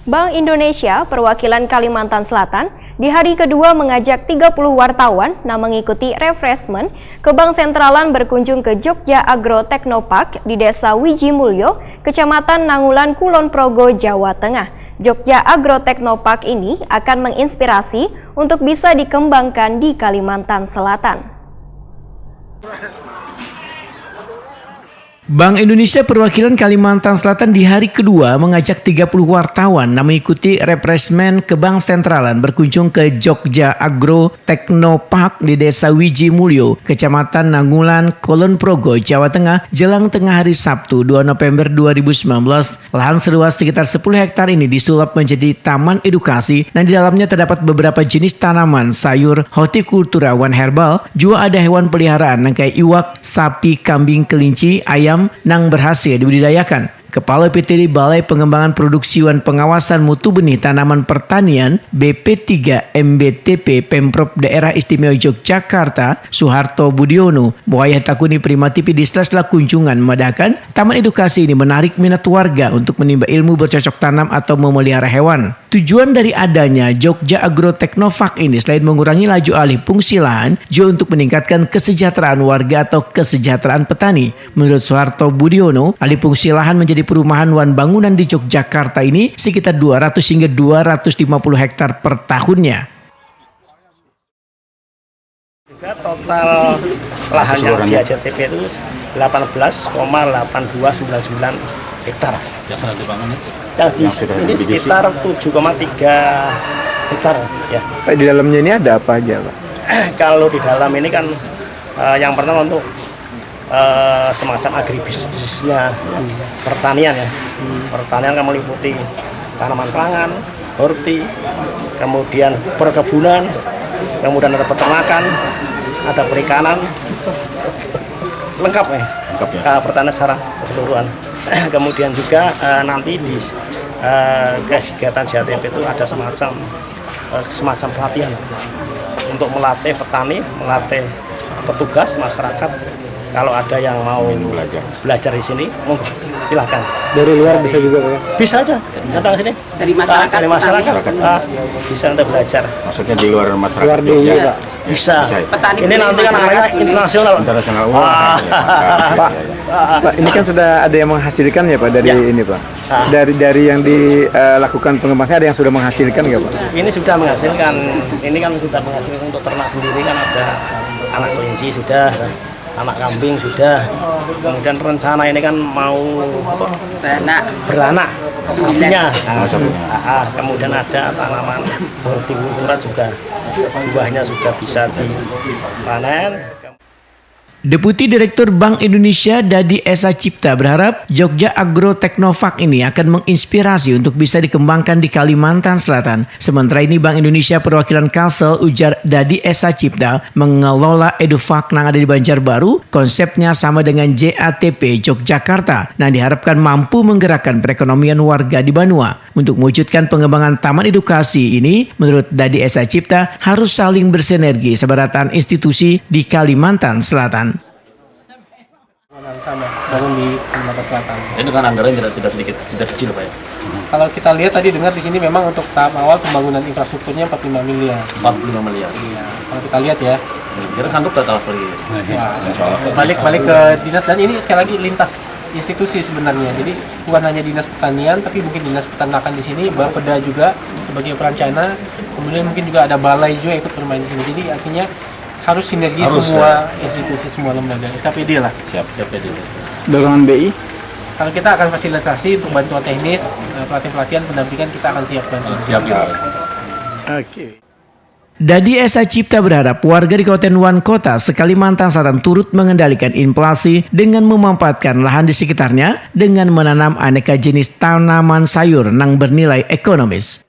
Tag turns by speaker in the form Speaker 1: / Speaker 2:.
Speaker 1: Bank Indonesia Perwakilan Kalimantan Selatan di hari kedua mengajak 30 wartawan mengikuti refreshment ke Bank Sentralan berkunjung ke Jogja Agro Technopark di Desa Wijimulyo, Kecamatan Nangulan, Kulon Progo, Jawa Tengah. Jogja Agro Technopark ini akan menginspirasi untuk bisa dikembangkan di Kalimantan Selatan.
Speaker 2: Bank Indonesia Perwakilan Kalimantan Selatan di hari kedua mengajak 30 wartawan mengikuti refreshment ke Bank Sentralan berkunjung ke Jogja Agro Technopark di Desa Wijimulyo, Kecamatan Nangulan, Kulon Progo, Jawa Tengah, jelang tengah hari Sabtu 2 November 2019. Lahan seluas sekitar 10 hektar ini disulap menjadi taman edukasi dan di dalamnya terdapat beberapa jenis tanaman, sayur, hortikultura, herbal, juga ada hewan peliharaan kayak iwak, sapi, kambing, kelinci, ayam nang berhasil dibudidayakan. Kepala PTD Balai Pengembangan Produksi dan Pengawasan Mutu Benih Tanaman Pertanian BP3 MBTP Pemprov Daerah Istimewa Yogyakarta, Suharto Budiono, Buaya Takuni Prima TV di sela-sela kunjungan memadakan taman edukasi ini menarik minat warga untuk menimba ilmu bercocok tanam atau memelihara hewan. Tujuan dari adanya Jogja Agro Technopark ini selain mengurangi laju alih fungsi lahan, juga untuk meningkatkan kesejahteraan warga atau kesejahteraan petani. Menurut Suharto Budiono, alih fungsi lahan menjadi perumahan wan bangunan di Yogyakarta ini sekitar 200 hingga 250 hektar per tahunnya.
Speaker 3: Total lahan yang di AJTP itu 18,8299 hektar. Yang ini sekitar 7,3 hektar ya.
Speaker 4: Pak, di dalamnya ini ada apa aja, Pak?
Speaker 3: Kalau di dalam ini kan yang pertama untuk semacam agribisnisnya pertanian ya. Pertanian kan meliputi tanaman pangan, horti, kemudian perkebunan, kemudian ada peternakan, ada perikanan, lengkap ya. Pertanian secara keseluruhan. Kemudian juga nanti di kegiatan JATP itu ada semacam pelatihan untuk melatih petani, melatih petugas masyarakat. Kalau ada yang mau belajar di sini, monggo silahkan.
Speaker 4: Dari luar bisa juga, Pak?
Speaker 3: Bisa aja, datang ke sini. Dari masyarakat. Bisa untuk belajar.
Speaker 5: Maksudnya di luar masyarakat?
Speaker 4: Luar dunia, Pak?
Speaker 3: Bisa. Ini nanti kan arahnya internasional.
Speaker 4: Pak, ini kan sudah ada yang menghasilkan ya, Pak, dari ini, Pak? Dari yang dilakukan pengembangan ada yang sudah menghasilkan nggak, Pak?
Speaker 3: Ini sudah menghasilkan. Ini kan sudah menghasilkan untuk ternak sendiri kan ada anak kelinci sudah. Anak kambing sudah, kemudian rencana ini kan mau beranak sapinya. Kemudian ada tanaman hortikultura juga, buahnya sudah bisa dipanen.
Speaker 2: Deputi Direktur Bank Indonesia Dadi Esa Cipta berharap Jogja Agro Technopark ini akan menginspirasi untuk bisa dikembangkan di Kalimantan Selatan. Sementara ini Bank Indonesia Perwakilan Kalsel ujar Dadi Esa Cipta mengelola EduFak yang ada di Banjarbaru. Konsepnya sama dengan JATP Yogyakarta. Nah, diharapkan mampu menggerakkan perekonomian warga di Banua. Untuk mewujudkan pengembangan taman edukasi ini, menurut Dadi Esa Cipta harus saling bersinergi sebaratan institusi di Kalimantan Selatan.
Speaker 6: Sama bangun di Kalimantan Selatan.
Speaker 5: Ini kan anggaran tidak sedikit, tidak kecil, Pak ya.
Speaker 6: Kalau kita lihat tadi dengar di sini memang untuk tahap awal pembangunan infrastrukturnya 45 miliar.
Speaker 5: 45 miliar.
Speaker 6: Iya. Kalau kita lihat ya.
Speaker 5: Kira sanggup tak asli.
Speaker 6: Balik ke dinas, dan ini sekali lagi lintas institusi sebenarnya. Jadi bukan hanya dinas pertanian, tapi mungkin dinas peternakan di sini, Bapeda juga sebagai perencana. Kemudian mungkin juga ada balai juga ikut bermain di sini. Jadi akhirnya harus sinergi semua institusi, semua lembaga, SKPD lah.
Speaker 5: Siap, SKPD.
Speaker 4: Dorongan BI?
Speaker 6: Kalau kita akan fasilitasi untuk bantuan teknis, pelatihan-pelatihan, pendampingan kita akan siap bantu.
Speaker 5: Siap, ya.
Speaker 4: Oke.
Speaker 2: Dadi Esa Cipta berharap warga di Kabupaten Wan Kota Kalimantan Selatan turut mengendalikan inflasi dengan memanfaatkan lahan di sekitarnya dengan menanam aneka jenis tanaman sayur yang bernilai ekonomis.